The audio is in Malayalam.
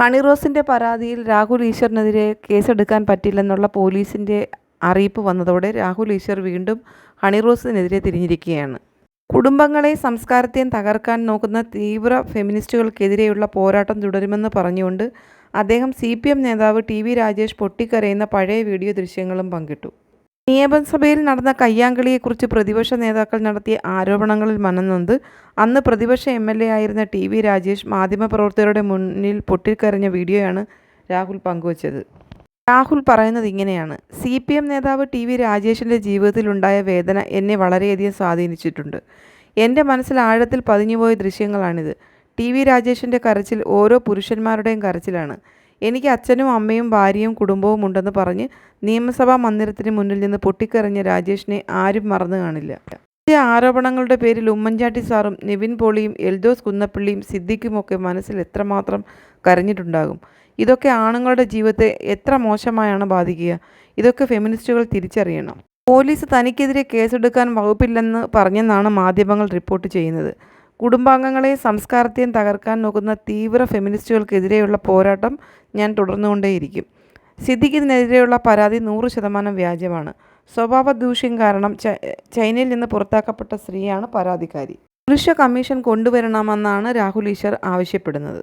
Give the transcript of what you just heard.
ഹണിറോസിൻ്റെ പരാതിയിൽ രാഹുൽ ഈശ്വറിനെതിരെ കേസെടുക്കാൻ പറ്റില്ലെന്നുള്ള പോലീസിൻ്റെ അറിയിപ്പ് വന്നതോടെ രാഹുൽ ഈശ്വർ വീണ്ടും ഹണിറോസിനെതിരെ തിരിഞ്ഞിരിക്കുകയാണ്. കുടുംബങ്ങളെ സംസ്കാരത്തെയും തകർക്കാൻ നോക്കുന്ന തീവ്ര ഫെമിനിസ്റ്റുകൾക്കെതിരെയുള്ള പോരാട്ടം തുടരുമെന്ന് പറഞ്ഞുകൊണ്ട് അദ്ദേഹം CPM നേതാവ് TV രാജേഷ് പൊട്ടിക്കരയുന്ന പഴയ വീഡിയോ ദൃശ്യങ്ങളും പങ്കിട്ടു. നിയമസഭയിൽ നടന്ന കയ്യാങ്കളിയെക്കുറിച്ച് പ്രതിപക്ഷ നേതാക്കൾ നടത്തിയ ആരോപണങ്ങളിൽ മനംനൊന്ത് അന്ന് പ്രതിപക്ഷ MLA ആയിരുന്ന TV രാജേഷ് മാധ്യമപ്രവർത്തകരുടെ മുന്നിൽ പൊട്ടിക്കരഞ്ഞ വീഡിയോയാണ് രാഹുൽ പങ്കുവച്ചത്. രാഹുൽ പറയുന്നത് ഇങ്ങനെയാണ്: CPM നേതാവ് TV രാജേഷിൻ്റെ ജീവിതത്തിലുണ്ടായ വേദന എന്നെ വളരെയധികം സ്വാധീനിച്ചിട്ടുണ്ട്. എൻ്റെ മനസ്സിൽ ആഴത്തിൽ പതിഞ്ഞുപോയ ദൃശ്യങ്ങളാണിത്. TV രാജേഷിൻ്റെ കരച്ചിൽ ഓരോ പുരുഷന്മാരുടെയും കരച്ചിലാണ്. എനിക്ക് അച്ഛനും അമ്മയും ഭാര്യയും കുടുംബവും ഉണ്ടെന്ന് പറഞ്ഞ് നിയമസഭാ മന്ദിരത്തിന് മുന്നിൽ നിന്ന് പൊട്ടിക്കരഞ്ഞ രാജേഷിനെ ആരും മറന്നു കാണില്ല. ഈ ആരോപണങ്ങളുടെ പേരിൽ ഉമ്മൻചാണ്ടി സാറും നിവിൻ പോളിയും എൽദോസ് കുന്നപ്പള്ളിയും സിദ്ദിഖുമൊക്കെ മനസ്സിൽ എത്രമാത്രം കരഞ്ഞിട്ടുണ്ടാകും. ഇതൊക്കെ ആണുങ്ങളുടെ ജീവിതത്തെ എത്ര മോശമായാണ് ബാധിക്കുക. ഇതൊക്കെ ഫെമിനിസ്റ്റുകൾ തിരിച്ചറിയണം. പോലീസ് തനിക്കെതിരെ കേസെടുക്കാൻ വകുപ്പില്ലെന്ന് പറഞ്ഞെന്നാണ് മാധ്യമങ്ങൾ റിപ്പോർട്ട് ചെയ്യുന്നത്. കുടുംബാംഗങ്ങളെ സംസ്കാരത്തെയും തകർക്കാൻ നോക്കുന്ന തീവ്ര ഫെമിനിസ്റ്റുകൾക്കെതിരെയുള്ള പോരാട്ടം ഞാൻ തുടർന്നുകൊണ്ടേയിരിക്കും. സിദ്ദിഖിനെതിരെയുള്ള പരാതി 100% വ്യാജമാണ്. സ്വഭാവ ദൂഷ്യം കാരണം ചൈനയിൽ നിന്ന് പുറത്താക്കപ്പെട്ട സ്ത്രീയാണ് പരാതിക്കാരി. പുരുഷ കമ്മീഷൻ കൊണ്ടുവരണമെന്നാണ് രാഹുൽ ഈശ്വർ ആവശ്യപ്പെടുന്നത്.